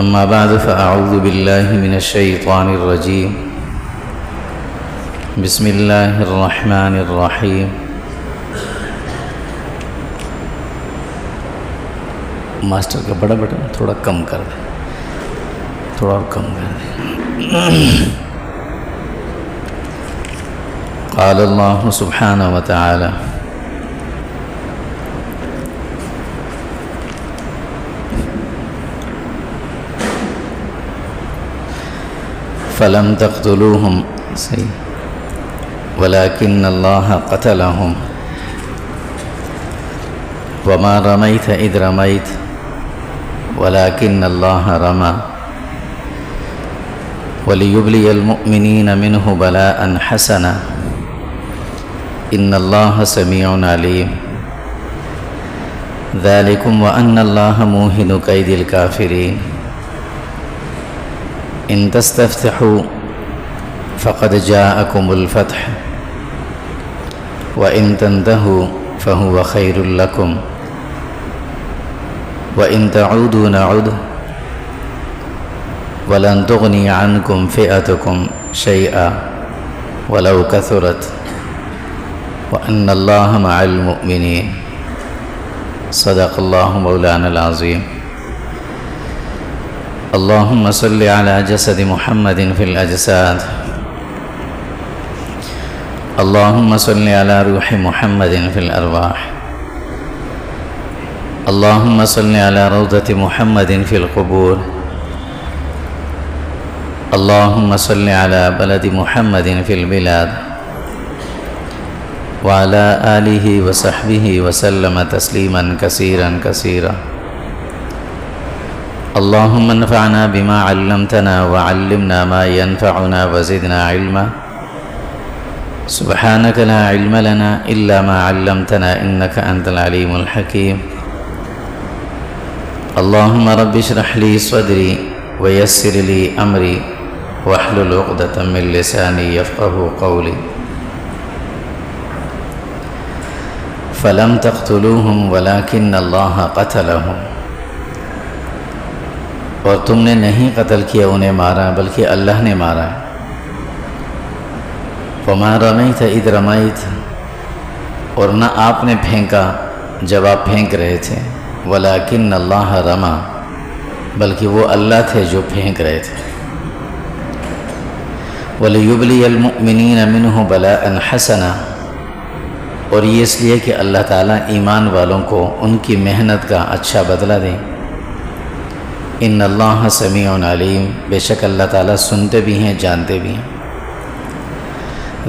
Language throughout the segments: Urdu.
أما بعد فأعوذ بالله من الشيطان الرجيم. بسم الله الرحمن الرحيم. ماسٹر کا بڑا بٹن تھوڑا کم کر دیں، تھوڑا اور کم کر دیں. قال اللہ سبحانہ وتعالی فلم تقتلوهم ولكن الله قتلهم وما رميت إذ رميت ولكن الله رمى وليبلي المؤمنين منه بلاء حسنا إن الله سميع عليم. ذلكم وأن الله موهن كيد الكافرين. إن تستفتحوا فقد جاءكم الفتح وإن تنتهوا فهو خير لكم وإن تعودوا نعد ولن تغني عنكم فئتكم شيئا ولو كثرت وأن الله مع المؤمنين. صدق الله مولانا العظيم. اللهم صل على جسد محمد في الأجساد. اللهم صل على روح محمد في الأرواح. اللهم صل على روضة محمد في القبور. اللهم صل على بلد محمد في البلاد وعلى آله وصحبه وسلم تسليما كثيرا كثيرا. اللهم انفعنا بما علمتنا وعلمنا ما ينفعنا وزدنا علما. سبحانك لا علم لنا إلا ما علمتنا إنك أنت العليم الحكيم. اللهم رب اشرح لي صدري ويسر لي أمري واحلل عقدة من لساني يفقه قولي. فلم تقتلوهم ولكن الله قتلهم. اور تم نے نہیں قتل کیا انہیں مارا بلکہ اللہ نے مارا. وما رمیت اذ رمیت، اور نہ آپ نے پھینکا جب آپ پھینک رہے تھے. ولکن اللہ رما، بلکہ وہ اللہ تھے جو پھینک رہے تھے. ولیبلی المؤمنین منہ بلاء حسنا، اور یہ اس لیے کہ اللہ تعالیٰ ایمان والوں کو ان کی محنت کا اچھا بدلہ دیں. ان اللہ سمیع علیم، بے شک اللہ تعالیٰ سنتے بھی ہیں جانتے بھی ہیں.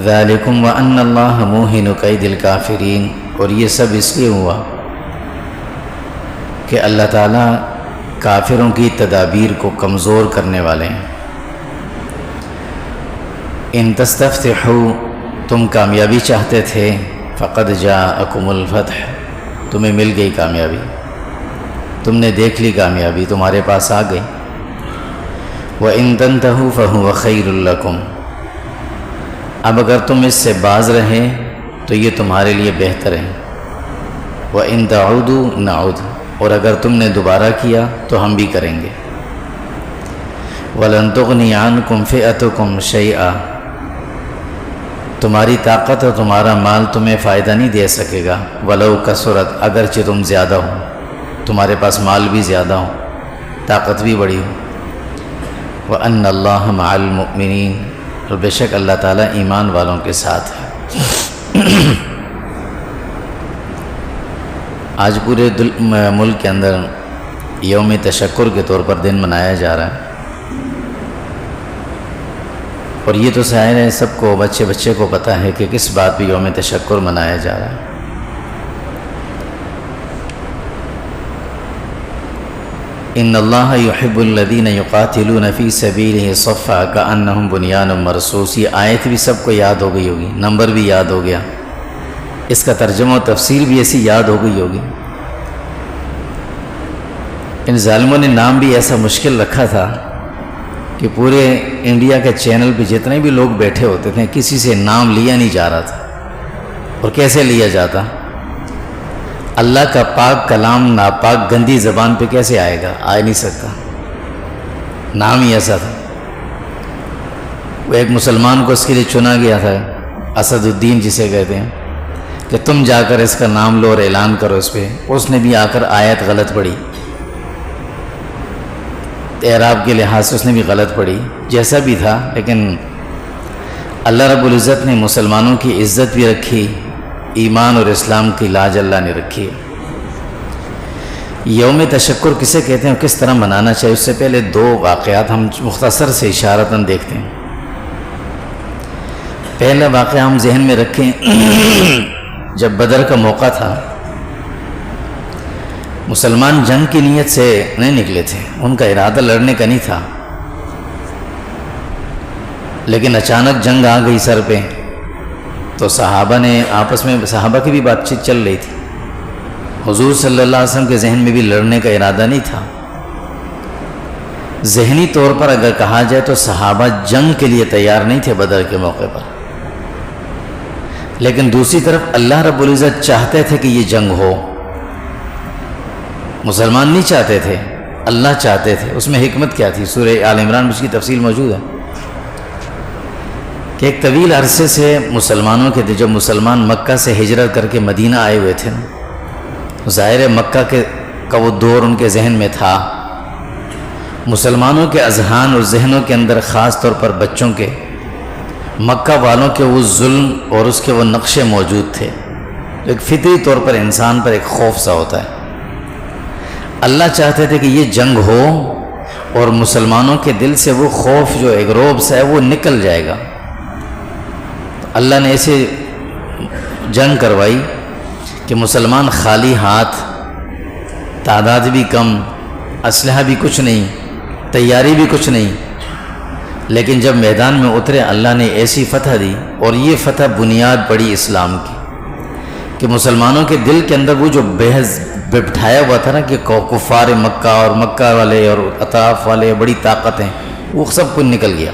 ذالکم وان اللہ موہن کید الکافرین، اور یہ سب اس لیے ہوا کہ اللہ تعالیٰ کافروں کی تدابیر کو کمزور کرنے والے ہیں. ان تستفتحوا، تم کامیابی چاہتے تھے. فقد جاءکم الفتح، تمہیں مل گئی کامیابی، تم نے دیکھ لی کامیابی، تمہارے پاس آ گئی. وَإِن تَنْتَهُوا فَهُوَ خَيْرٌ لَكُمْ، اب اگر تم اس سے باز رہے تو یہ تمہارے لیے بہتر ہے. وَإِن تَعُودُوا نَعُودْ، اور اگر تم نے دوبارہ کیا تو ہم بھی کریں گے. وَلَن تُغْنِيَ عَنْكُمْ فِئَتُكُمْ شَيْئًا، تمہاری طاقت اور تمہارا مال تمہیں فائدہ نہیں دے سکے گا. وَلَوْ كَثُرَتْ، اگرچہ تم زیادہ ہو، تمہارے پاس مال بھی زیادہ ہو، طاقت بھی بڑی ہو. وَأَنَّ اللَّهَ مَعَ الْمُؤْمِنِينَ، اور بے شک اللہ تعالیٰ ایمان والوں کے ساتھ ہے. آج پورے ملک کے اندر یوم تشکر کے طور پر دن منایا جا رہا ہے. اور یہ تو ظاہر ہے سب کو، بچے کو پتہ ہے کہ کس بات پہ یوم تشکر منایا جا رہا ہے. ان اللہ یحب الذین یقاتلون فی سبیلہ صفا کأنہم بنیان مرصوص. یہ آیت بھی سب کو یاد ہو گئی ہوگی، نمبر بھی یاد ہو گیا، اس کا ترجمہ و تفسیر بھی ایسی یاد ہو گئی ہوگی. ان ظالموں نے نام بھی ایسا مشکل رکھا تھا کہ پورے انڈیا کے چینل پہ جتنے بھی لوگ بیٹھے ہوتے تھے کسی سے نام لیا نہیں جا رہا تھا. اور کیسے لیا جاتا؟ اللہ کا پاک کلام ناپاک گندی زبان پہ کیسے آئے گا؟ آ نہیں سکتا. نام ہی ایسا تھا. وہ ایک مسلمان کو اس کے لیے چنا گیا تھا، اسد الدین جسے کہتے ہیں، کہ تم جا کر اس کا نام لو اور اعلان کرو اس پہ. اس نے بھی آ کر آیت غلط پڑھی، اعراب کے لحاظ سے اس نے بھی غلط پڑھی. جیسا بھی تھا، لیکن اللہ رب العزت نے مسلمانوں کی عزت بھی رکھی، ایمان اور اسلام کی لاج اللہ نے رکھی. یوم تشکر کسے کہتے ہیں اور کس طرح منانا چاہیے، اس سے پہلے 2 واقعات ہم مختصر سے اشارتاً دیکھتے ہیں. پہلا واقعہ ہم ذہن میں رکھیں، جب بدر کا موقع تھا، مسلمان جنگ کی نیت سے نہیں نکلے تھے، ان کا ارادہ لڑنے کا نہیں تھا، لیکن اچانک جنگ آ گئی سر پہ. تو صحابہ نے آپس میں، صحابہ کی بھی بات چیت چل رہی تھی، حضور صلی اللہ علیہ وسلم کے ذہن میں بھی لڑنے کا ارادہ نہیں تھا. ذہنی طور پر اگر کہا جائے تو صحابہ جنگ کے لیے تیار نہیں تھے بدر کے موقع پر، لیکن دوسری طرف اللہ رب العزت چاہتے تھے کہ یہ جنگ ہو. مسلمان نہیں چاہتے تھے، اللہ چاہتے تھے. اس میں حکمت کیا تھی؟ سورہ آل عمران میں اس کی تفصیل موجود ہے کہ ایک طویل عرصے سے مسلمانوں کے، جب مسلمان مکہ سے ہجرت کر کے مدینہ آئے ہوئے تھے نا، ظاہر مکہ کا وہ دور ان کے ذہن میں تھا. مسلمانوں کے اذہان اور ذہنوں کے اندر، خاص طور پر بچوں کے، مکہ والوں کے وہ ظلم اور اس کے وہ نقشے موجود تھے. ایک فطری طور پر انسان پر ایک خوف سا ہوتا ہے. اللہ چاہتے تھے کہ یہ جنگ ہو اور مسلمانوں کے دل سے وہ خوف، جو ایک رعب سا ہے، وہ نکل جائے گا. اللہ نے ایسے جنگ کروائی کہ مسلمان خالی ہاتھ، تعداد بھی کم، اسلحہ بھی کچھ نہیں، تیاری بھی کچھ نہیں، لیکن جب میدان میں اترے اللہ نے ایسی فتح دی. اور یہ فتح بنیاد پڑی اسلام کی، کہ مسلمانوں کے دل کے اندر وہ جو بحث بٹھایا ہوا تھا نا کہ کفار مکہ اور مکہ والے اور اطراف والے بڑی طاقت ہیں، وہ سب کچھ نکل گیا.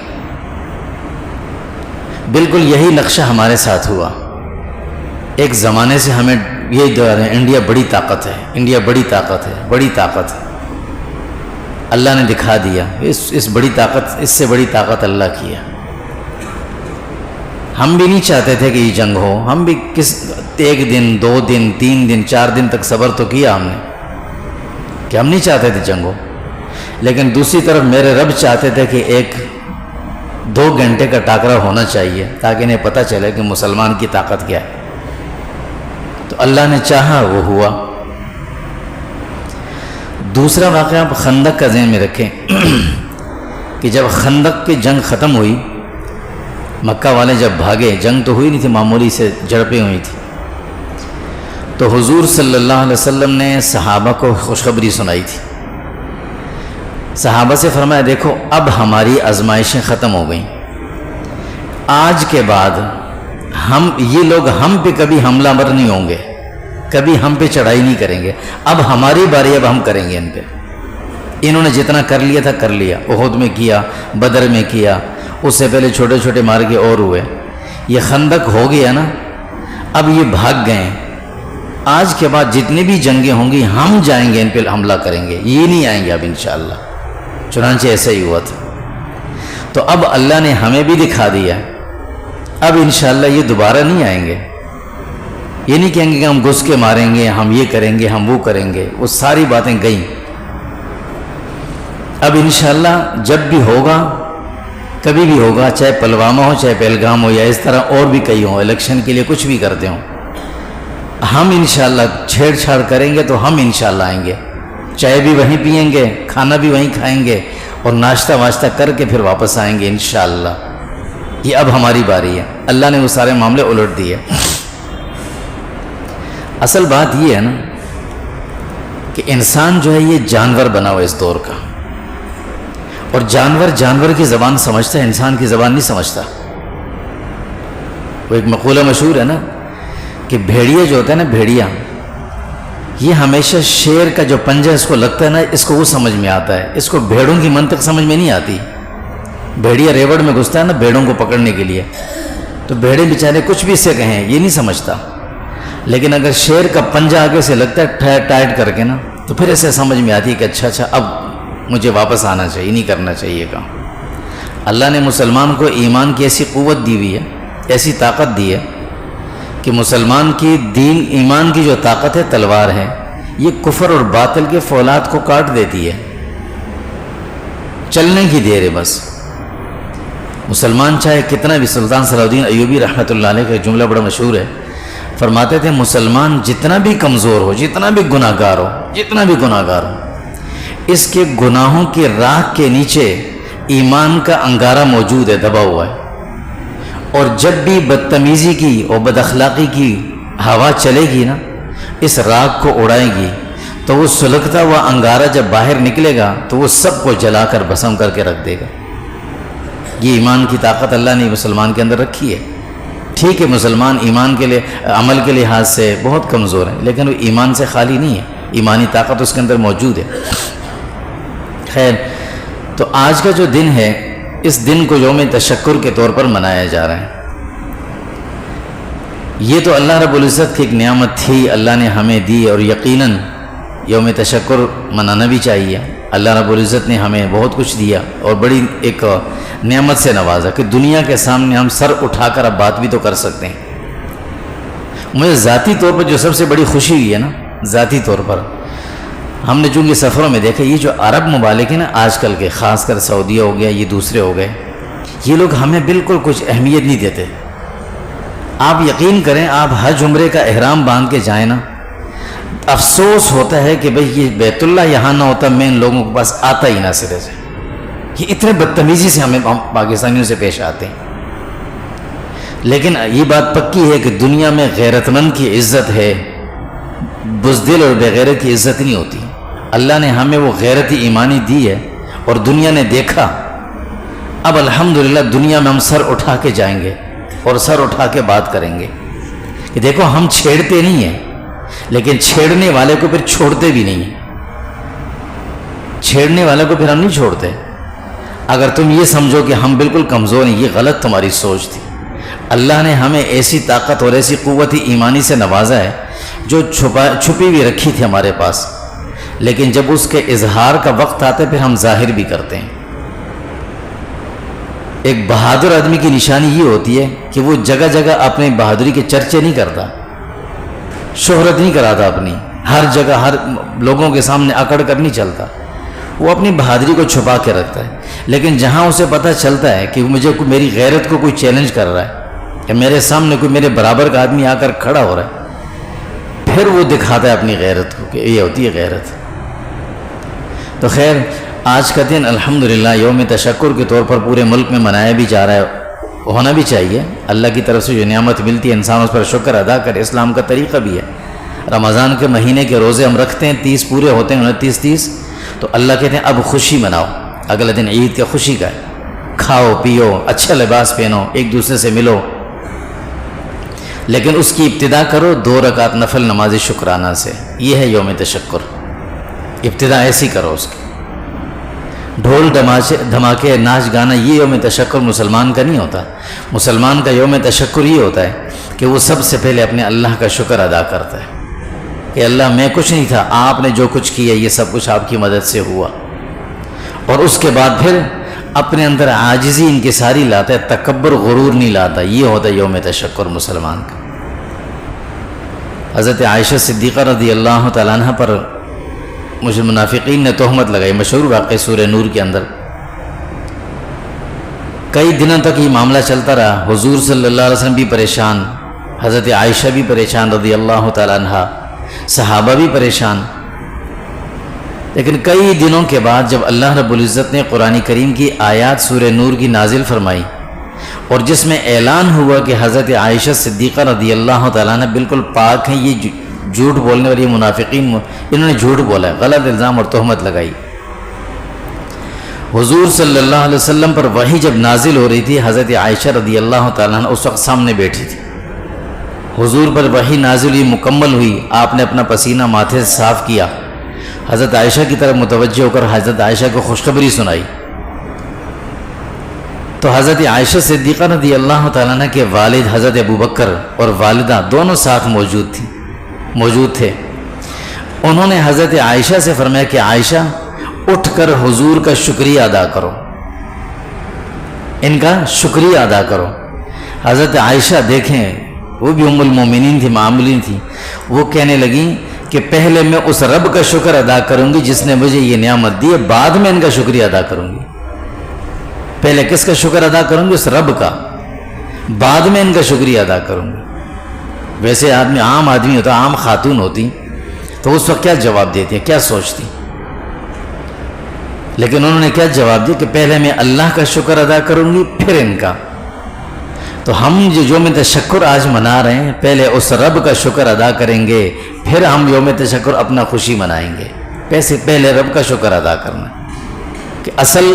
بالکل یہی نقشہ ہمارے ساتھ ہوا. ایک زمانے سے ہمیں یہ دور ہے، انڈیا بڑی طاقت ہے، انڈیا بڑی طاقت ہے، بڑی طاقت ہے. اللہ نے دکھا دیا اس بڑی طاقت، اس سے بڑی طاقت اللہ کی ہے. ہم بھی نہیں چاہتے تھے کہ یہ جنگ ہو. ہم بھی 1 دن 2 دن 3 دن 4 دن تک صبر تو کیا ہم نے، کہ ہم نہیں چاہتے تھے جنگ ہو. لیکن دوسری طرف میرے رب چاہتے تھے کہ 1-2 گھنٹے کا ٹاکرا ہونا چاہیے، تاکہ انہیں پتہ چلے کہ مسلمان کی طاقت کیا ہے. تو اللہ نے چاہا وہ ہوا. دوسرا واقعہ آپ خندق کا ذہن میں رکھیں کہ جب خندق کی جنگ ختم ہوئی، مکہ والے جب بھاگے، جنگ تو ہوئی نہیں تھی، معمولی سے جھڑپیں ہوئی تھی، تو حضور صلی اللہ علیہ وسلم نے صحابہ کو خوشخبری سنائی تھی. صحابہ سے فرمایا دیکھو اب ہماری آزمائشیں ختم ہو گئیں، آج کے بعد یہ لوگ ہم پہ کبھی حملہ آور نہیں ہوں گے، کبھی ہم پہ چڑھائی نہیں کریں گے. اب ہماری باری، اب ہم کریں گے ان پہ. انہوں نے جتنا کر لیا تھا کر لیا، احد میں کیا، بدر میں کیا، اس سے پہلے چھوٹے چھوٹے مارکے اور ہوئے. یہ خندق ہو گیا نا، اب یہ بھاگ گئے. آج کے بعد جتنی بھی جنگیں ہوں گی ہم جائیں گے ان پہ حملہ کریں گے، یہ نہیں آئیں گے اب انشاءاللہ. چنانچہ ایسا ہی ہوا تھا. تو اب اللہ نے ہمیں بھی دکھا دیا، اب انشاءاللہ یہ دوبارہ نہیں آئیں گے. یہ نہیں کہیں گے کہ ہم گھس کے ماریں گے، ہم یہ کریں گے، ہم وہ کریں گے. وہ ساری باتیں گئیں. اب انشاءاللہ جب بھی ہوگا، کبھی بھی ہوگا، چاہے پلوامہ ہو، چاہے پہلگام ہو، یا اس طرح اور بھی کئی ہوں، الیکشن کے لیے کچھ بھی کرتے ہوں، ہم انشاءاللہ چھیڑ چھاڑ کریں گے تو ہم انشاءاللہ آئیں گے. چائے بھی وہیں پئیں گے، کھانا بھی وہیں کھائیں گے، اور ناشتہ واشتہ کر کے پھر واپس آئیں گے انشاءاللہ. یہ اب ہماری باری ہے. اللہ نے وہ سارے معاملے الٹ دیے. اصل بات یہ ہے نا کہ انسان جو ہے یہ جانور بنا ہوا اس دور کا، اور جانور کی زبان سمجھتا ہے، انسان کی زبان نہیں سمجھتا. وہ ایک مقولہ مشہور ہے نا کہ بھیڑیا جو ہوتا ہے نا، بھیڑیا، یہ ہمیشہ شیر کا جو پنجہ اس کو لگتا ہے نا، اس کو وہ سمجھ میں آتا ہے، اس کو بھیڑوں کی منطق سمجھ میں نہیں آتی. بھیڑیا ریوڑ میں گھستا ہے نا بھیڑوں کو پکڑنے کے لیے، تو بھیڑے بیچارے کچھ بھی اس سے کہیں یہ نہیں سمجھتا. لیکن اگر شیر کا پنجہ آگے سے لگتا ہے ٹائٹ کر کے نا، تو پھر اسے سمجھ میں آتی ہے کہ اچھا اب مجھے واپس آنا چاہیے، نہیں کرنا چاہیے کام۔ اللہ نے مسلمان کو ایمان کی ایسی قوت دی ہوئی ہے، ایسی طاقت دی ہے کہ مسلمان کی دین ایمان کی جو طاقت ہے تلوار ہے، یہ کفر اور باطل کے فولاد کو کاٹ دیتی ہے، چلنے کی دیر ہے بس۔ مسلمان چاہے کتنا بھی، سلطان صلاح الدین ایوبی رحمۃ اللہ علیہ کا جملہ بڑا مشہور ہے، فرماتے تھے مسلمان جتنا بھی کمزور ہو، جتنا بھی گناہ گار ہو، اس کے گناہوں کی راکھ کے نیچے ایمان کا انگارہ موجود ہے، دبا ہوا ہے، اور جب بھی بدتمیزی کی اور بد اخلاقی کی ہوا چلے گی نا، اس راکھ کو اڑائے گی، تو وہ سلگتا ہوا انگارہ جب باہر نکلے گا تو وہ سب کو جلا کر بھسم کر کے رکھ دے گا۔ یہ ایمان کی طاقت اللہ نے مسلمان کے اندر رکھی ہے۔ ٹھیک ہے، مسلمان ایمان کے لیے، عمل کے لحاظ سے بہت کمزور ہے، لیکن وہ ایمان سے خالی نہیں ہے، ایمانی طاقت اس کے اندر موجود ہے۔ خیر، تو آج کا جو دن ہے، اس دن کو یوم تشکر کے طور پر منایا جا رہا ہے۔ یہ تو اللہ رب العزت کی ایک نعمت تھی، اللہ نے ہمیں دی، اور یقیناً یوم تشکر منانا بھی چاہیے۔ اللہ رب العزت نے ہمیں بہت کچھ دیا اور بڑی ایک نعمت سے نوازا کہ دنیا کے سامنے ہم سر اٹھا کر اب بات بھی تو کر سکتے ہیں۔ مجھے ذاتی طور پر جو سب سے بڑی خوشی ہوئی ہے نا، ذاتی طور پر ہم نے چونکہ سفروں میں دیکھا، یہ جو عرب ممالک ہیں نا آج کل کے، خاص کر سعودیہ ہو گیا، یہ دوسرے ہو گئے، یہ لوگ ہمیں بالکل کچھ اہمیت نہیں دیتے۔ آپ یقین کریں، آپ حج عمرے کا احرام باندھ کے جائیں نا، افسوس ہوتا ہے کہ بھئی یہ بیت اللہ یہاں نہ ہوتا، میں ان لوگوں کے پاس آتا ہی نہ سرے سے۔ یہ اتنے بدتمیزی سے ہم پاکستانیوں سے پیش آتے ہیں۔ لیکن یہ بات پکی ہے کہ دنیا میں غیرت مند کی عزت ہے، بزدل اور بغیرت کی عزت نہیں ہوتی۔ اللہ نے ہمیں وہ غیرت ایمانی دی ہے، اور دنیا نے دیکھا، اب الحمدللہ دنیا میں ہم سر اٹھا کے جائیں گے اور سر اٹھا کے بات کریں گے کہ دیکھو ہم چھیڑتے نہیں ہیں، لیکن چھیڑنے والے کو پھر چھوڑتے بھی نہیں ہیں، چھیڑنے والے کو پھر ہم نہیں چھوڑتے۔ اگر تم یہ سمجھو کہ ہم بالکل کمزور ہیں، یہ غلط تمہاری سوچ تھی۔ اللہ نے ہمیں ایسی طاقت اور ایسی قوت ایمانی سے نوازا ہے جو چھپی ہوئی رکھی تھی ہمارے پاس، لیکن جب اس کے اظہار کا وقت آتا ہے پھر ہم ظاہر بھی کرتے ہیں۔ ایک بہادر آدمی کی نشانی یہ ہوتی ہے کہ وہ جگہ جگہ اپنی بہادری کے چرچے نہیں کرتا، شہرت نہیں کراتا اپنی، ہر جگہ ہر لوگوں کے سامنے اکڑ کر نہیں چلتا، وہ اپنی بہادری کو چھپا کے رکھتا ہے۔ لیکن جہاں اسے پتہ چلتا ہے کہ مجھے میری غیرت کو کوئی چیلنج کر رہا ہے، کہ میرے سامنے کوئی میرے برابر کا آدمی آ کر کھڑا ہو رہا ہے، پھر وہ دکھاتا ہے اپنی غیرت کو، کہ یہ ہوتی ہے غیرت۔ تو خیر، آج کا دن الحمدللہ یوم تشکر کے طور پر پورے ملک میں منایا بھی جا رہا ہے، ہونا بھی چاہیے۔ اللہ کی طرف سے جو نعمت ملتی ہے انسان اس پر شکر ادا کرے، اسلام کا طریقہ بھی ہے۔ رمضان کے مہینے کے روزے ہم رکھتے ہیں، 30 پورے ہوتے ہیں، 29 تو اللہ کہتے ہیں اب خوشی مناؤ، اگلا دن عید کا خوشی کا ہے، کھاؤ پیو، اچھا لباس پہنو، ایک دوسرے سے ملو، لیکن اس کی ابتدا کرو 2 رکعت نفل نماز شکرانہ سے۔ یہ ہے یوم تشکر، ابتدا ایسی کرو اس کی۔ ڈھول دھماکے ناچ گانا یہ یوم تشکر مسلمان کا نہیں ہوتا۔ مسلمان کا یوم تشکر یہ ہوتا ہے کہ وہ سب سے پہلے اپنے اللہ کا شکر ادا کرتا ہے کہ اللہ میں کچھ نہیں تھا، آپ نے جو کچھ کیا یہ سب کچھ آپ کی مدد سے ہوا، اور اس کے بعد پھر اپنے اندر عاجزی انکساری لاتا ہے، تکبر غرور نہیں لاتا۔ یہ ہوتا ہے یوم تشکر مسلمان کا۔ حضرت عائشہ صدیقہ رضی اللہ تعالیٰ عنہ پر مجھے منافقین نے تہمت لگائی، مشہور واقعہ سورہ نور کے اندر۔ کئی دنوں تک یہ معاملہ چلتا رہا، حضور صلی اللہ علیہ وسلم بھی پریشان، حضرت عائشہ بھی پریشان رضی اللہ تعالیٰ عنہ، صحابہ بھی پریشان۔ لیکن کئی دنوں کے بعد جب اللہ رب العزت نے قرآن کریم کی آیات سورہ نور کی نازل فرمائی، اور جس میں اعلان ہوا کہ حضرت عائشہ صدیقہ رضی اللہ تعالیٰ عنہ بالکل پاک ہیں، یہ جھوٹ بولنے والی منافقین انہوں نے جھوٹ بولا ہے، غلط الزام اور تہمت لگائی۔ حضور صلی اللہ علیہ وسلم پر وحی جب نازل ہو رہی تھی، حضرت عائشہ رضی اللہ تعالیٰ عنہ اس وقت سامنے بیٹھی تھی۔ حضور پر وحی نازل ہوئی، مکمل ہوئی، آپ نے اپنا پسینہ ماتھے سے صاف کیا، حضرت عائشہ کی طرف متوجہ ہو کر حضرت عائشہ کو خوشخبری سنائی۔ تو حضرت عائشہ صدیقہ رضی اللہ تعالیٰ عنہ کے والد حضرت ابوبکر اور والدہ دونوں ساتھ موجود تھے۔ انہوں نے حضرت عائشہ سے فرمایا کہ عائشہ اٹھ کر حضور کا شکریہ ادا کرو، ان کا شکریہ ادا کرو۔ حضرت عائشہ دیکھیں، وہ بھی ام المومنین تھی، معاملین تھی، وہ کہنے لگیں کہ پہلے میں اس رب کا شکر ادا کروں گی جس نے مجھے یہ نعمت دی ہے، بعد میں ان کا شکریہ ادا کروں گی۔ پہلے کس کا شکر ادا کروں گی؟ اس رب کا، بعد میں ان کا شکریہ ادا کروں گی۔ ویسے آدمی، عام آدمی ہوتا، عام خاتون ہوتی تو اس وقت کیا جواب دیتی ہیں، کیا سوچتی؟ لیکن انہوں نے کیا جواب دیا کہ پہلے میں اللہ کا شکر ادا کروں گی پھر ان کا۔ تو ہم جو یوم تشکر آج منا رہے ہیں، پہلے اس رب کا شکر ادا کریں گے، پھر ہم یوم تشکر اپنا خوشی منائیں گے۔ پہلے رب کا شکر ادا کرنا کہ اصل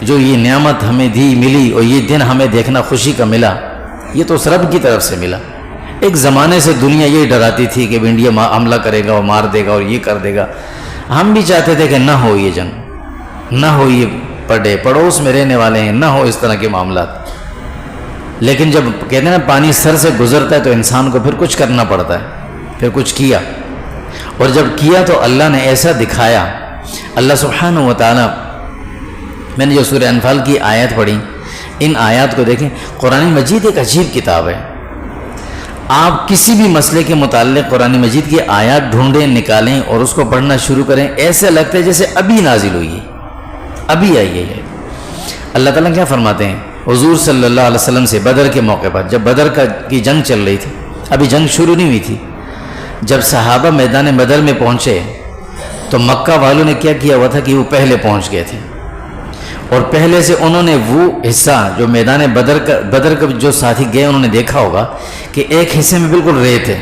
جو یہ نعمت ہمیں دی ملی اور یہ دن ہمیں دیکھنا خوشی کا ملا، یہ تو اس رب کی طرف سے ملا۔ ایک زمانے سے دنیا یہی ڈراتی تھی کہ انڈیا حملہ کرے گا اور مار دے گا اور یہ کر دے گا۔ ہم بھی چاہتے تھے کہ نہ ہو یہ جنگ، نہ ہو یہ پڑوس میں رہنے والے ہیں، نہ ہو اس طرح کے معاملات۔ لیکن جب کہتے ہیں نا پانی سر سے گزرتا ہے تو انسان کو پھر کچھ کرنا پڑتا ہے، پھر کچھ کیا، اور جب کیا تو اللہ نے ایسا دکھایا۔ اللہ سبحانہ و تعالیٰ، میں نے جو سورہ انفال کی آیت پڑھی، ان آیات کو دیکھیں۔ قرآن مجید ایک عجیب کتاب ہے، آپ کسی بھی مسئلے کے متعلق قرآن مجید کی آیات ڈھونڈیں، نکالیں اور اس کو پڑھنا شروع کریں، ایسے لگتا ہے جیسے ابھی نازل ہوئی ہے، ابھی آئی ہے۔ اللہ تعالیٰ کیا فرماتے ہیں حضور صلی اللہ علیہ وسلم سے بدر کے موقع پر، جب بدر کی جنگ چل رہی تھی، ابھی جنگ شروع نہیں ہوئی تھی، جب صحابہ میدان بدر میں پہنچے تو مکہ والوں نے کیا کیا ہوا تھا کہ وہ پہلے پہنچ گئے تھے، اور پہلے سے انہوں نے وہ حصہ جو میدان بدر کا جو ساتھی گئے انہوں نے دیکھا ہوگا کہ ایک حصے میں بالکل ریت ہے۔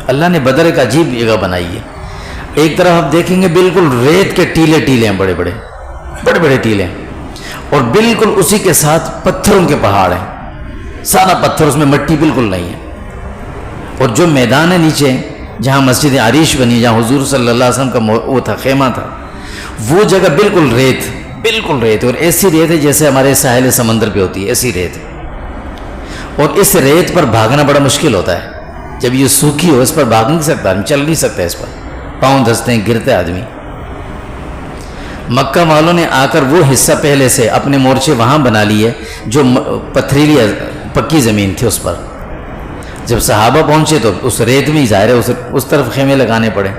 اللہ نے بدر ایک عجیب جگہ بنائی ہے، ایک طرف آپ دیکھیں گے بالکل ریت کے ٹیلے ہیں، بڑے بڑے ٹیلے، اور بالکل اسی کے ساتھ پتھروں کے پہاڑ ہیں، سارا پتھر، اس میں مٹی بالکل نہیں ہے۔ اور جو میدان ہے نیچے جہاں مسجد عریش بنی، جہاں حضور صلی اللہ علیہ وسلم کا وہ تھا، خیمہ تھا، وہ جگہ بالکل ریت، اور ایسی ریت ہے جیسے ہمارے ساحل سمندر پہ ہوتی ہے، ایسی ریت۔ اور اس ریت پر بھاگنا بڑا مشکل ہوتا ہے، جب یہ سوکھی ہو اس پر بھاگ نہیں سکتا آدمی، چل نہیں سکتا اس پر، پاؤں دھستے ہیں، گرتا ہے آدمی۔ مکہ والوں نے آ کر وہ حصہ پہلے سے اپنے مورچے وہاں بنا لیے جو پتھریلی پکی زمین تھی، اس پر جب صحابہ پہنچے تو اس ریت میں ہی ظاہر ہے اس طرف خیمے لگانے پڑے۔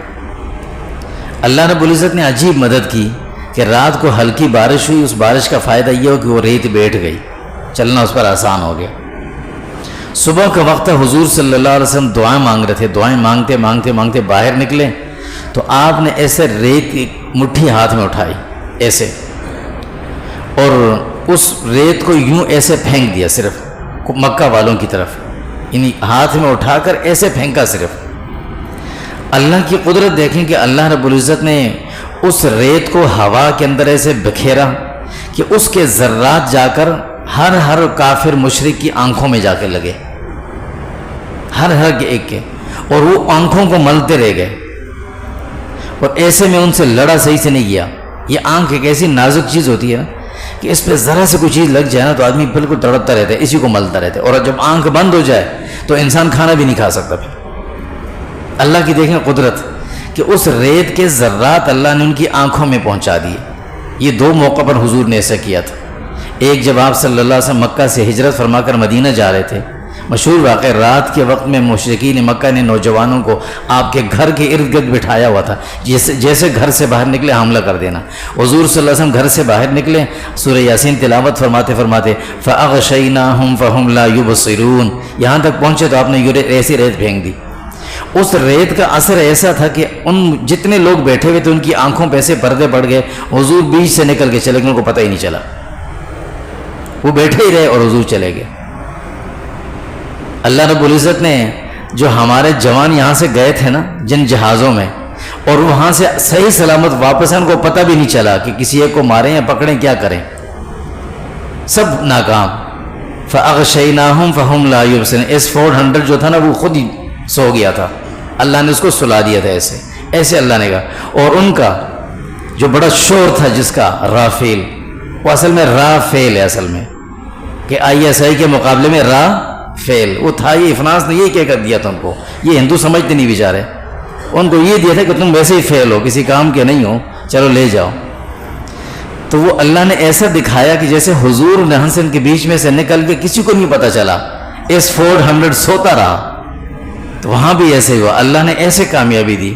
اللہ رب العزت نے عجیب مدد کی کہ رات کو ہلکی بارش ہوئی، اس بارش کا فائدہ یہ ہو کہ وہ ریت بیٹھ گئی، چلنا اس پر آسان ہو گیا۔ صبح کا وقت حضور صلی اللہ علیہ وسلم دعائیں مانگ رہے تھے، دعائیں مانگتے باہر نکلے تو آپ نے ایسے ریت کی مٹھی ہاتھ میں اٹھائی ایسے، اور اس ریت کو یوں ایسے پھینک دیا صرف مکہ والوں کی طرف، یعنی ہاتھ میں اٹھا کر ایسے پھینکا صرف۔ اللہ کی قدرت دیکھیں کہ اللہ رب العزت نے اس ریت کو ہوا کے اندر ایسے بکھیرا کہ اس کے ذرات جا کر ہر کافر مشرک کی آنکھوں میں جا کے لگے، ہر ایک کے، اور وہ آنکھوں کو ملتے رہ گئے، اور ایسے میں ان سے لڑا صحیح سے نہیں گیا۔ یہ آنکھ ایک ایسی نازک چیز ہوتی ہے نا کہ اس پہ ذرا سے کوئی چیز لگ جائے نا تو آدمی بالکل تڑپتا رہتا ہے، اسی کو ملتا رہتا ہے، اور جب آنکھ بند ہو جائے تو انسان کھانا بھی نہیں کھا سکتا۔ پھر اللہ کی دیکھیں قدرت کہ اس ریت کے ذرات اللہ نے ان کی آنکھوں میں پہنچا دیے۔ یہ دو موقع پر حضور نے ایسا کیا تھا۔ ایک جب آپ صلی اللہ علیہ وسلم مکہ سے ہجرت فرما کر مدینہ جا رہے تھے، مشہور واقعہ، رات کے وقت میں مشرکین مکہ نے نوجوانوں کو آپ کے گھر کے ارد گرد بٹھایا ہوا تھا، جیسے گھر سے باہر نکلے حملہ کر دینا۔ حضور صلی اللہ علیہ وسلم گھر سے باہر نکلے، سورہ یاسین تلاوت فرماتے فَأَغْشَيْنَاهُمْ فَهُمْ لَا يُبْصِرُونَ، یہاں تک پہنچے تو آپ نے ایسی ریت پھینک دی۔ اس ریت کا اثر ایسا تھا کہ ان جتنے لوگ بیٹھے ہوئے تھے ان کی آنکھوں پہ ایسے پردے پڑ گئے، حضور بیچ سے نکل کے چلے گئے، ان کو پتہ ہی نہیں چلا، وہ بیٹھے ہی رہے اور حضور چلے گئے۔ اللہ رب العزت نے جو ہمارے جوان یہاں سے گئے تھے نا جن جہازوں میں، اور وہاں سے صحیح سلامت واپس ان کو پتہ بھی نہیں چلا کہ کسی ایک کو ماریں یا پکڑیں، کیا کریں، سب ناکام۔ فَأَغْشَيْنَاهُمْ فَهُمْ لَا يُبْصِرُونَ، S-400 جو تھا نا وہ خود ہی سو گیا تھا، اللہ نے اس کو سلا دیا تھا، ایسے اللہ نے کہا۔ اور ان کا جو بڑا شور تھا جس کا رافیل، وہ اصل میں رافیل ہے، اصل میں کہ ISI کے مقابلے میں رافیل وہ تھا، یہ افناس نے یہ کیا کر دیا تھا ان کو، یہ ہندو سمجھتے نہیں بیچارے، ان کو یہ دیا تھا کہ تم ویسے ہی فیل ہو، کسی کام کے نہیں ہو، چلو لے جاؤ. تو وہ اللہ نے ایسا دکھایا کہ جیسے حضور نے ہنس ان کے بیچ میں سے نکل کے کسی کو نہیں پتہ چلا. S-400 سوتا رہا. تو وہاں بھی ایسے ہوا, اللہ نے ایسے کامیابی دی.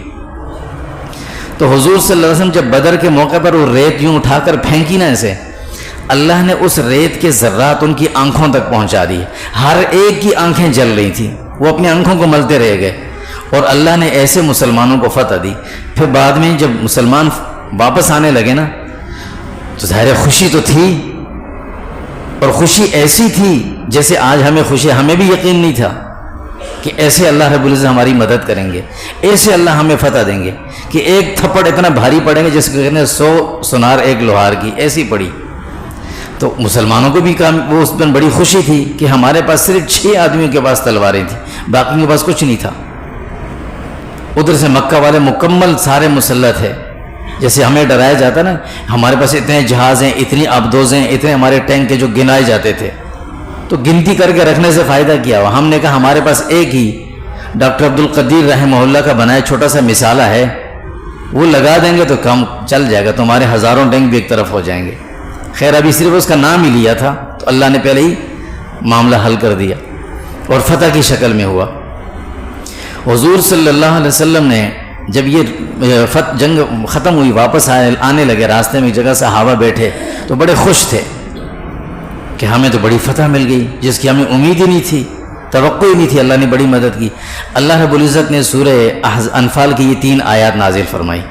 تو حضور صلی اللہ علیہ وسلم جب بدر کے موقع پر وہ ریت یوں اٹھا کر پھینکی نا ایسے, اللہ نے اس ریت کے ذرات ان کی آنکھوں تک پہنچا دی. ہر ایک کی آنکھیں جل رہی تھیں, وہ اپنی آنکھوں کو ملتے رہ گئے, اور اللہ نے ایسے مسلمانوں کو فتح دی. پھر بعد میں جب مسلمان واپس آنے لگے نا, تو ظاہر خوشی تو تھی, اور خوشی ایسی تھی جیسے آج ہمیں خوشی, ہمیں بھی یقین نہیں تھا کہ ایسے اللہ رب العزت ہماری مدد کریں گے, ایسے اللہ ہمیں فتح دیں گے کہ ایک تھپڑ اتنا بھاری پڑیں گے جس کو کہتے ہیں 100 سنار ایک لوہار کی, ایسی پڑی. تو مسلمانوں کو بھی وہ اس دن بڑی خوشی تھی کہ ہمارے پاس صرف 6 آدمیوں کے پاس تلواریں تھیں, باقی کے پاس کچھ نہیں تھا. ادھر سے مکہ والے مکمل سارے مسلح تھے. جیسے ہمیں ڈرایا جاتا نا, ہمارے پاس اتنے جہاز ہیں, اتنی آبدوزیں, اتنے ہمارے ٹینک جو گنائے جاتے تھے, تو گنتی کر کے رکھنے سے فائدہ کیا ہوا. ہم نے کہا ہمارے پاس ایک ہی ڈاکٹر عبدالقدیر رحمہ اللہ کا بنایا چھوٹا سا مثالہ ہے, وہ لگا دیں گے تو کام چل جائے گا, تمہارے ہزاروں ٹینک بھی ایک طرف ہو جائیں گے. خیر ابھی صرف اس کا نام ہی لیا تھا, تو اللہ نے پہلے ہی معاملہ حل کر دیا اور فتح کی شکل میں ہوا. حضور صلی اللہ علیہ وسلم نے جب یہ جنگ ختم ہوئی, واپس آنے لگے, راستے میں ایک جگہ صحابہ بیٹھے تو بڑے خوش تھے کہ ہمیں تو بڑی فتح مل گئی جس کی ہمیں امید ہی نہیں تھی, توقع ہی نہیں تھی. اللہ نے بڑی مدد کی. اللہ رب العزت نے سورہ انفال کی یہ 3 آیات نازل فرمائی.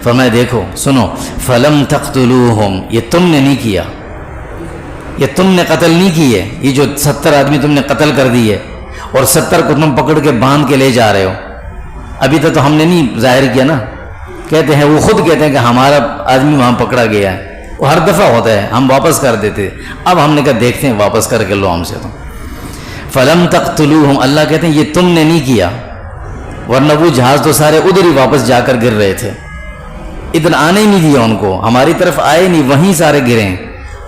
فرمایا دیکھو سنو, فلم تقتلوہم, یہ تم نے نہیں کیا, یہ تم نے قتل نہیں کی ہے. یہ جو 70 آدمی تم نے قتل کر دی ہے اور 70 کو تم پکڑ کے باندھ کے لے جا رہے ہو, ابھی تک تو ہم نے نہیں ظاہر کیا نا. کہتے ہیں, وہ خود کہتے ہیں کہ ہمارا آدمی وہاں پکڑا گیا ہے. وہ ہر دفعہ ہوتا ہے, ہم واپس کر دیتے. اب ہم نے کہا دیکھتے ہیں واپس کر کے لو ہم سے. تو فلم تقتلوہم, اللہ کہتے ہیں یہ تم نے نہیں کیا, ورنہ وہ جہاز تو سارے ادھر ہی واپس جا کر گر رہے تھے. ادھر آنے ہی نہیں دیا ان کو, ہماری طرف آئے نہیں, وہیں سارے گرے.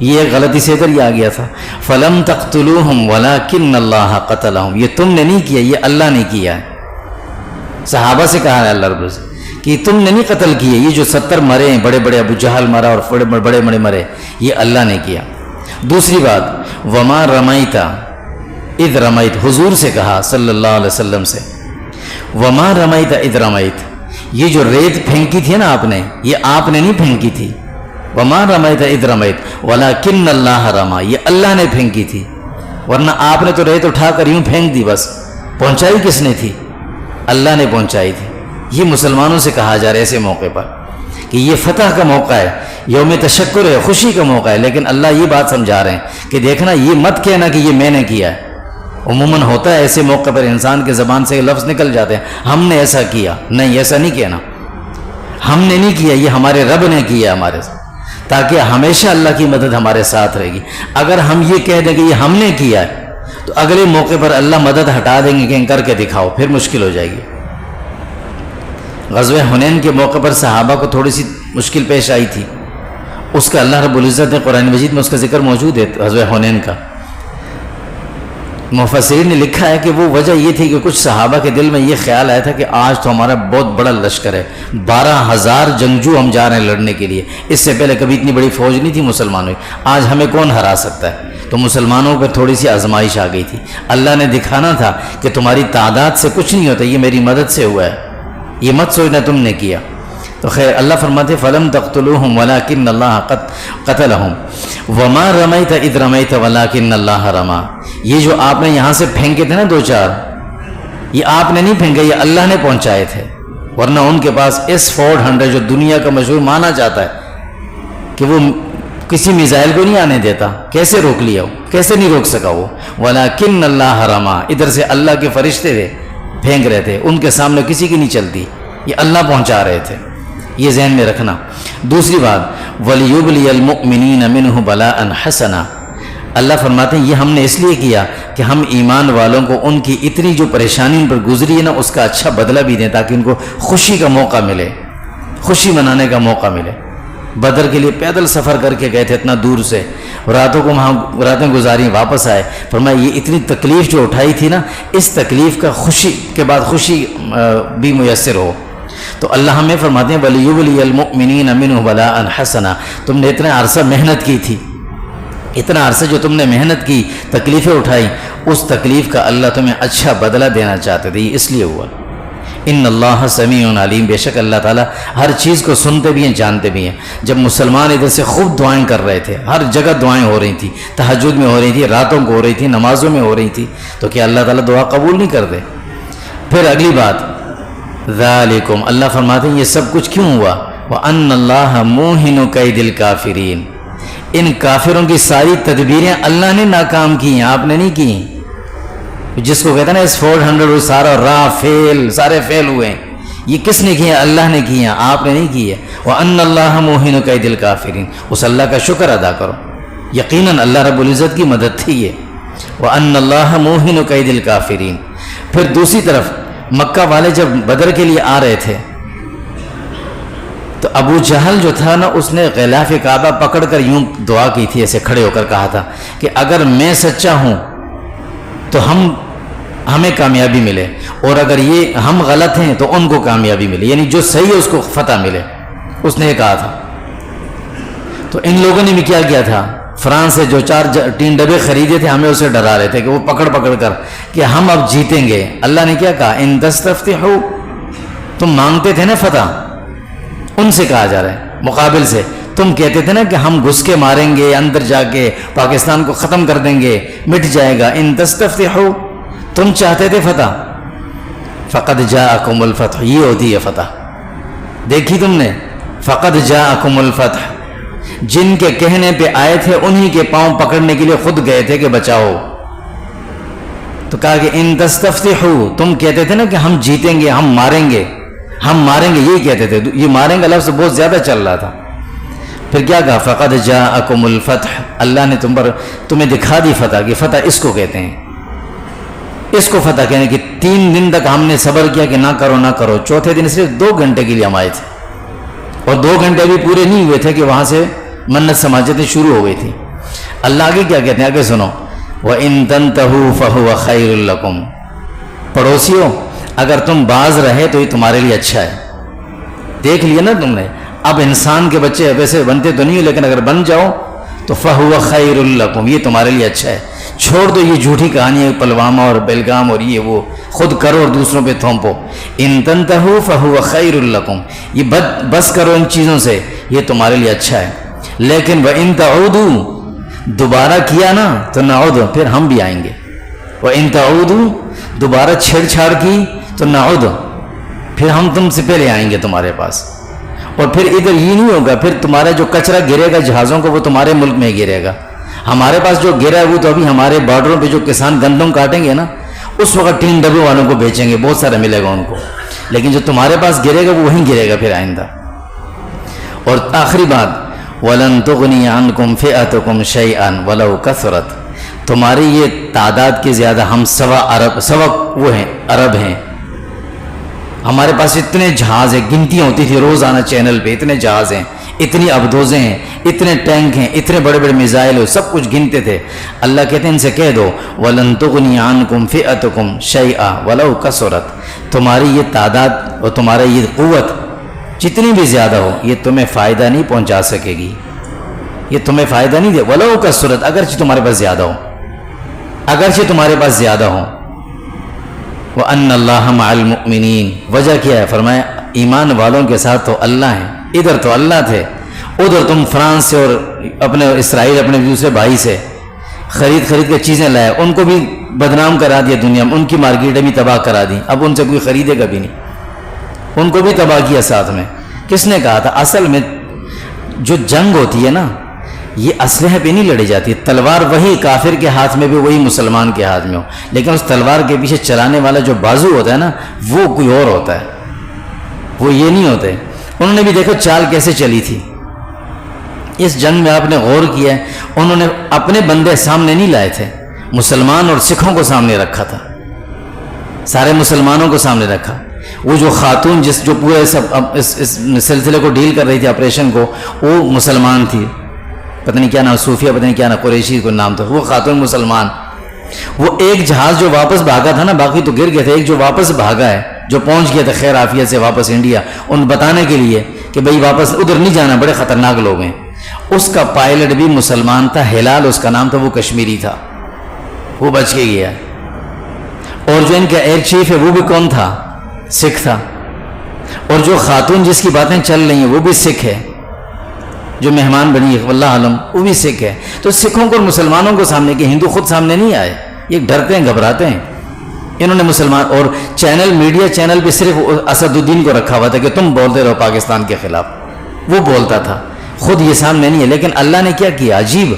یہ غلطی سے ادھر ہی آ گیا تھا. فلم تقتلوہم ولکن اللہ قتلہم, یہ تم نے نہیں کیا, یہ اللہ نے کیا ہے. صحابہ سے کہا ہے اللہ رب العزت کہ تم نے نہیں قتل کیے, یہ جو 70 مرے ہیں, بڑے بڑے ابو جہل مرا اور بڑے بڑے مرے, یہ اللہ نے کیا. دوسری بات, وما رمیت اذ رمیت, حضور سے کہا صلی اللہ علیہ وسلم سے, وما رمیت اذ رمیت, یہ جو ریت پھینکی تھی نا آپ نے, یہ آپ نے نہیں پھینکی تھی. وما رمیت اذ رمیت ولکن اللہ رما, یہ اللہ نے پھینکی تھی, ورنہ آپ نے تو ریت اٹھا کر یوں پھینک دی, بس پہنچائی کس نے تھی؟ اللہ نے پہنچائی تھی. یہ مسلمانوں سے کہا جا رہا ہے ایسے موقع پر کہ یہ فتح کا موقع ہے, یوم تشکر ہے, خوشی کا موقع ہے. لیکن اللہ یہ بات سمجھا رہے ہیں کہ دیکھنا, یہ مت کہنا کہ یہ میں نے کیا ہے. عموماً ہوتا ہے ایسے موقع پر انسان کے زبان سے لفظ نکل جاتے ہیں, ہم نے ایسا کیا. نہیں, ایسا نہیں کہنا. ہم نے نہیں کیا, یہ ہمارے رب نے کیا ہمارے ساتھ, تاکہ ہمیشہ اللہ کی مدد ہمارے ساتھ رہے گی. اگر ہم یہ کہہ دیں کہ یہ ہم نے کیا ہے, تو اگلے موقع پر اللہ مدد ہٹا دیں گے کہ کر کے دکھاؤ, پھر مشکل ہو جائے گی. غزوہ حنین کے موقع پر صحابہ کو تھوڑی سی مشکل پیش آئی تھی, اس کا اللہ رب العزت نے قرآن مجید میں اس کا ذکر موجود ہے. غزوہ حنین کا مفسرین نے لکھا ہے کہ وہ وجہ یہ تھی کہ کچھ صحابہ کے دل میں یہ خیال آیا تھا کہ آج تو ہمارا بہت بڑا لشکر ہے, 12,000 جنگجو ہم جا رہے ہیں لڑنے کے لیے. اس سے پہلے کبھی اتنی بڑی فوج نہیں تھی مسلمانوں کی, آج ہمیں کون ہرا سکتا ہے. تو مسلمانوں پر تھوڑی سی آزمائش آ گئی تھی. اللہ نے دکھانا تھا کہ تمہاری تعداد سے کچھ نہیں ہوتا, یہ میری مدد سے ہوا ہے, یہ مت سوچنا تم نے کیا. تو خیر اللہ فرماتے فلم تقتلوہم ولکن اللہ قتلہم وما رمیت اذ رمیت ولکن اللہ رما. یہ جو آپ نے یہاں سے پھینکے تھے نا 2-4, یہ آپ نے نہیں پھینکے, یہ اللہ نے پہنچائے تھے. ورنہ ان کے پاس S-400 جو دنیا کا مشہور مانا جاتا ہے کہ وہ کسی میزائل کو نہیں آنے دیتا, کیسے روک لیا وہ, کیسے نہیں روک سکا وہ. ولکن اللہ رما, ادھر سے اللہ کے فرشتے تھے پھینک رہے تھے, ان کے سامنے کسی کی نہیں چلتی, یہ اللہ پہنچا رہے تھے. یہ ذہن میں رکھنا. دوسری بات, وَلِيُبْلِيَ الْمُؤْمِنِينَ مِنْهُ بَلَاءً حَسَنًا, اللہ فرماتے ہیں یہ ہم نے اس لیے کیا کہ ہم ایمان والوں کو ان کی اتنی جو پریشانی ان پر گزری ہے نا, اس کا اچھا بدلہ بھی دیں, تاکہ ان کو خوشی کا موقع ملے, خوشی منانے کا موقع ملے. بدر کے لیے پیدل سفر کر کے گئے تھے اتنا دور سے, راتوں کو وہاں راتیں گزاری, واپس آئے. فرمایا یہ اتنی تکلیف جو اٹھائی تھی نا, اس تکلیف کا خوشی کے بعد خوشی بھی میسر ہو. تو اللہ ہمیں فرماتے ہیں وَلِيُبْلِيَ الْمُؤْمِنِينَ مِنْهُ بَلَاءً حَسَنًا، تم نے اتنا عرصہ محنت کی تھی، اتنا عرصہ جو تم نے محنت کی، تکلیفیں اٹھائی، اس تکلیف کا اللہ تمہیں اچھا بدلہ دینا چاہتے تھے، اس لیے ہوا۔ ان اللہ سمیع علیم، بے شک اللہ تعالیٰ ہر چیز کو سنتے بھی ہیں، جانتے بھی ہیں۔ جب مسلمان ادھر سے خوب دعائیں کر رہے تھے، ہر جگہ دعائیں ہو رہی تھیں، تہجد میں ہو رہی تھی، راتوں کو ہو رہی تھی، نمازوں میں ہو رہی تھی، تو کیا اللہ تعالیٰ دعا قبول نہیں کرتے؟ پھر اگلی بات ذالکم، اللہ فرماتے ہیں یہ سب کچھ کیوں ہوا؟ وَأَنَّ اللَّهَ مُوهِنُ كَيْدِ الْكَافِرِينَ، ان کافروں کی ساری تدبیریں اللہ نے ناکام کی ہیں، آپ نے نہیں کی۔ جس کو کہتے ہیں نا اس 400 سارا راہ فیل، سارے فیل ہوئے ہیں، یہ کس نے کیا؟ اللہ نے کیا، آپ نے نہیں کی ہے۔ وَأَنَّ اللَّهَ مُوهِنُ كَيْدِ الْكَافِرِينَ، اس اللہ کا شکر ادا کرو، یقیناً اللہ رب العزت کی مدد تھی یہ۔ وَأَنَّ اللَّهَ مُوهِنُ كَيْدِ الْكَافِرِينَ۔ پھر دوسری طرف مکہ والے جب بدر کے لیے آ رہے تھے تو ابو جہل جو تھا نا، اس نے غلاف کعبہ پکڑ کر یوں دعا کی تھی، ایسے کھڑے ہو کر کہا تھا کہ اگر میں سچا ہوں تو ہمیں کامیابی ملے، اور اگر یہ ہم غلط ہیں تو ان کو کامیابی ملے، یعنی جو صحیح ہے اس کو فتح ملے، اس نے یہ کہا تھا۔ تو ان لوگوں نے بھی کیا کیا تھا؟ فرانس سے جو 3 ڈبے خریدے تھے، ہمیں اسے ڈرا رہے تھے کہ وہ پکڑ کر کہ ہم اب جیتیں گے۔ اللہ نے کیا کہا؟ ان تستفتحوا، تم مانگتے تھے نا فتح، ان سے کہا جا رہا ہے مقابل سے، تم کہتے تھے نا کہ ہم گھس کے ماریں گے، اندر جا کے پاکستان کو ختم کر دیں گے، مٹ جائے گا۔ ان تستفتحوا، تم چاہتے تھے فتح، فقد جاءکم الفتح، یہ ہوتی ہے فتح، دیکھی تم نے؟ فقد جاءکم الفتح، جن کے کہنے پہ آئے تھے انہی کے پاؤں پکڑنے کے لیے خود گئے تھے کہ بچاؤ۔ تو کہا کہ ان تستفتحوا، تم کہتے تھے نا کہ ہم جیتیں گے، ہم ماریں گے، یہی کہتے تھے، یہ ماریں گے لفظ بہت زیادہ چل رہا تھا۔ پھر کیا کہا؟ فقد جاءکم الفتح، اللہ نے تمہیں دکھا دی فتح، کہ فتح اس کو کہتے ہیں، اس کو فتح کہنے کہ 3 دن تک ہم نے صبر کیا کہ نہ کرو، چوتھے دن صرف 2 گھنٹے کے لیے ہم آئے تھے، اور 2 گھنٹے بھی پورے نہیں ہوئے تھے کہ وہاں سے منت سماجتیں شروع ہو گئی تھی۔ اللہ آگے کیا کہتے ہیں؟ آگے سنو، وَإِن تَنْتَهُوا فَهُوَ خَيْرٌ لَكُمْ، پڑوسیوں اگر تم باز رہے تو یہ تمہارے لیے اچھا ہے۔ دیکھ لیا نا تم نے، اب انسان کے بچے ویسے بنتے تو نہیں، لیکن اگر بن جاؤ تو فَهُوَ خَيْرٌ لَكُمْ، یہ تمہارے لیے اچھا ہے۔ چھوڑ دو یہ جھوٹی کہانیاں، پلوامہ اور بیلگام اور یہ وہ، خود کرو اور دوسروں پہ تھوپو۔ ان تنتہوا فہو خیر لکم، یہ بس کرو ان چیزوں سے، یہ تمہارے لیے اچھا ہے۔ لیکن وَإِن تَعُودُوا، دوبارہ کیا نا تو نعود، پھر ہم بھی آئیں گے۔ وَإِن تَعُودُوا، دوبارہ چھیڑ چھاڑ کی تو نعود، پھر ہم تم سے پہلے آئیں گے تمہارے پاس۔ اور پھر ادھر یہ نہیں ہوگا، پھر تمہارا جو کچرا گرے گا جہازوں کو وہ تمہارے ملک میں گرے گا، ہمارے پاس جو گرا ہے وہ تو ابھی ہمارے بارڈروں پہ جو کسان گندم کاٹیں گے نا، اس وقت 3 ڈبے والوں کو بیچیں گے، بہت سارا ملے گا ان کو، لیکن جو تمہارے پاس گرے گا وہ وہیں گرے گا پھر آئندہ۔ اور آخری بات، وَلَن تُغْنِيَ عَنْكُمْ فِئَتُكُمْ شَيْئًا وَلَوْ كَثُرَتْ، تمہاری یہ تعداد کے زیادہ، ہم سوا عرب ہیں، ہمارے پاس اتنے جہاز ہیں، گنتیاں ہوتی تھی روزانہ چینل پہ، اتنے جہاز ہیں، اتنی ابدوزیں ہیں، اتنے ٹینک ہیں، اتنے بڑے بڑے میزائل ہو، سب کچھ گنتے تھے۔ اللہ کہتے ہیں ان سے کہہ دو وَلَن تُغْنِيَ عَنْكُمْ فِئَتُكُمْ شَيْئًا وَلَوْ كَثُرَتْ، تمہاری یہ تعداد اور تمہارا یہ قوت جتنی بھی زیادہ ہو یہ تمہیں فائدہ نہیں پہنچا سکے گی، یہ تمہیں فائدہ نہیں دے، وَلَوْ كَثُرَتْ، اگرچہ تمہارے پاس زیادہ ہو، اگرچہ تمہارے پاس زیادہ ہو۔ وَأَنَّ اللَّهَ مَعَ الْمُؤْمِنِينَ، وجہ کیا ہے؟ فرمایا ایمان والوں کے ساتھ تو اللہ ہیں، ادھر تو اللہ تھے، ادھر تم فرانس سے اور اپنے اسرائیل اپنے دوسرے بھائی سے خرید کے چیزیں لائے، ان کو بھی بدنام کرا دیا دنیا میں، ان کی مارکیٹیں بھی تباہ کرا دی، اب ان سے کوئی خریدے گا بھی نہیں، ان کو بھی تباہ کیا ساتھ میں۔ کس نے کہا تھا؟ اصل میں جو جنگ ہوتی ہے نا یہ اسلحے پہ نہیں لڑی جاتی، تلوار وہی کافر کے ہاتھ میں بھی وہی مسلمان کے ہاتھ میں ہو، لیکن اس تلوار کے پیچھے چلانے والا جو بازو ہوتا ہے نا وہ کوئی اور ہوتا ہے، وہ یہ نہیں ہوتے۔ انہوں نے بھی دیکھو چال کیسے چلی تھی اس جنگ میں، آپ نے غور کیا ہے، انہوں نے اپنے بندے سامنے نہیں لائے تھے، مسلمان اور سکھوں کو سامنے رکھا تھا، سارے مسلمانوں کو سامنے رکھا۔ وہ جو خاتون جو پورے اس سلسلے کو ڈیل کر رہی تھی، آپریشن کو، وہ مسلمان تھی، پتہ نہیں کیا نام، صوفیہ پتہ نہیں کیا نام، قریشی کو نام تھا، وہ خاتون مسلمان۔ وہ ایک جہاز جو واپس بھاگا تھا نا، باقی تو گر گئے تھے، ایک جو واپس بھاگا ہے جو پہنچ گیا تھا خیر عافیت سے واپس انڈیا، ان بتانے کے لیے کہ بھئی واپس ادھر نہیں جانا، بڑے خطرناک لوگ ہیں. اس کا پائلٹ بھی مسلمان تھا، ہلال اس کا نام تھا، وہ کشمیری تھا، وہ بچ کے گیا. اور جو ان کا ایئر چیف ہے وہ بھی کون تھا؟ سکھ تھا. اور جو خاتون جس کی باتیں چل رہی ہیں وہ بھی سکھ ہے، جو مہمان بنی ہے واللہ عالم وہ بھی سکھ ہے. تو سکھوں کو اور مسلمانوں کو سامنے کہ ہندو خود سامنے نہیں آئے، یہ ڈرتے ہیں گھبراتے ہیں. انہوں نے مسلمان اور چینل میڈیا چینل بھی صرف اسد الدین کو رکھا ہوا تھا کہ تم بولتے رہو پاکستان کے خلاف، وہ بولتا تھا، خود یہ سامنے نہیں ہے. لیکن اللہ نے کیا کیا؟ عجیب،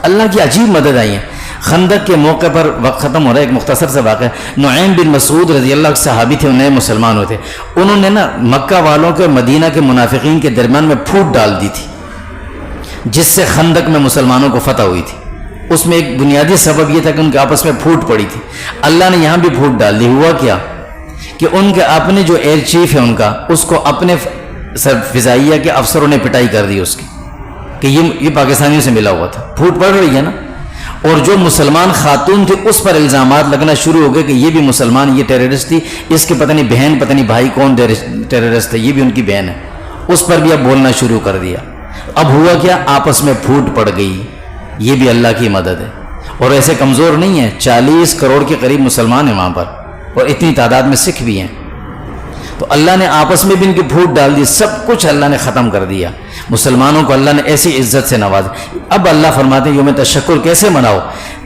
اللہ کی عجیب مدد آئی ہے. خندق کے موقع پر وقت ختم ہو رہا ہے، ایک مختصر سا واقعہ. نعیم بن مسعود رضی اللہ عنہ صحابی تھے، نئے مسلمان ہوئے تھے. انہوں نے نا مکہ والوں کے مدینہ کے منافقین کے درمیان میں پھوٹ ڈال دی تھی، جس سے خندق میں مسلمانوں کو فتح ہوئی تھی. اس میں ایک بنیادی سبب یہ تھا کہ ان کے آپس میں پھوٹ پڑی تھی. اللہ نے یہاں بھی پھوٹ ڈال دی. ہوا کیا کہ ان کے اپنے جو ایئر چیف ہے ان کا، اس کو اپنے فضائیہ کے افسروں نے پٹائی کر دی اس کی کہ یہ پاکستانیوں سے ملا ہوا تھا. پھوٹ پڑ رہی ہے نا. اور جو مسلمان خاتون تھی اس پر الزامات لگنا شروع ہو گئے کہ یہ بھی مسلمان، یہ ٹیررسٹ تھی، اس کے پتہ نہیں بہن پتہ نہیں بھائی کون ٹیررسٹ ہے، یہ بھی ان کی بہن ہے. اس پر بھی اب بولنا شروع کر دیا. اب ہوا کیا؟ آپس میں پھوٹ پڑ گئی. یہ بھی اللہ کی مدد ہے. اور ایسے کمزور نہیں ہے، 40 کروڑ کے قریب مسلمان ہیں وہاں پر، اور اتنی تعداد میں سکھ بھی ہیں. تو اللہ نے آپس میں بھی ان کی پھوٹ ڈال دی، سب کچھ اللہ نے ختم کر دیا. مسلمانوں کو اللہ نے ایسی عزت سے نوازا. اب اللہ فرماتے ہیں یوم تشکر کیسے مناؤ؟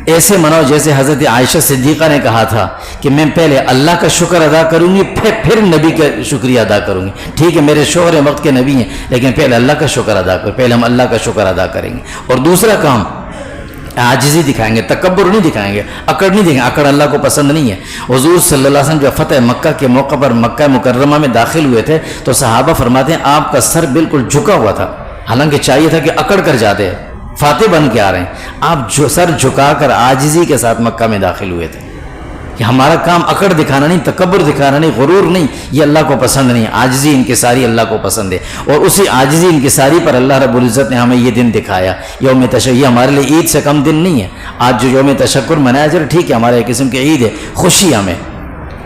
ایسے مناؤ جیسے حضرت عائشہ صدیقہ نے کہا تھا کہ میں پہلے اللہ کا شکر ادا کروں گی، پھر نبی کا شکریہ ادا کروں گی. ٹھیک ہے میرے شوہر وقت کے نبی ہیں، لیکن پہلے اللہ کا شکر ادا کرو، پہلے ہم اللہ کا شکر ادا کریں گے. اور دوسرا کام عاجزی دکھائیں گے، تکبر نہیں دکھائیں گے، اکڑ نہیں دکھائیں گے. اکڑ اللہ کو پسند نہیں ہے. حضور صلی اللہ علیہ وسلم جب فتح مکہ کے موقع پر مکہ مکرمہ میں داخل ہوئے تھے تو صحابہ فرماتے ہیں آپ کا سر بالکل جھکا ہوا تھا، حالانکہ چاہیے تھا کہ اکڑ کر جاتے، فاتح بن کے آ رہے ہیں. آپ سر جھکا کر عاجزی کے ساتھ مکہ میں داخل ہوئے تھے کہ ہمارا کام اکڑ دکھانا نہیں، تکبر دکھانا نہیں، غرور نہیں، یہ اللہ کو پسند نہیں. عاجزی انکساری اللہ کو پسند ہے. اور اسی عاجزی انکساری پر اللہ رب العزت نے ہمیں یہ دن دکھایا یوم تشکر. یہ ہمارے لیے عید سے کم دن نہیں ہے. آج جو یوم تشکر منایا جائے ٹھیک ہے، ہمارے ایک قسم کی عید ہے، خوشی ہمیں،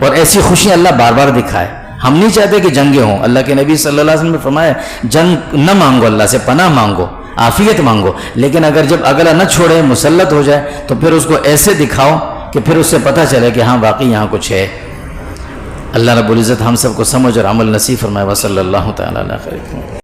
اور ایسی خوشیاں اللہ بار بار دکھائے. ہم نہیں چاہتے کہ جنگیں ہوں. اللہ کے نبی صلی اللہ علیہ وسلم نے فرمایا جنگ نہ مانگو، اللہ سے پناہ مانگو، عافیت مانگو، لیکن اگر جب اگلا نہ چھوڑے، مسلط ہو جائے، تو پھر اس کو ایسے دکھاؤ کہ پھر اس سے پتہ چلے کہ ہاں واقعی یہاں کچھ ہے. اللہ رب العزت ہم سب کو سمجھ اور عمل نصیب فرمائے. وصلی اللہ تعالیٰ علیہ خیر.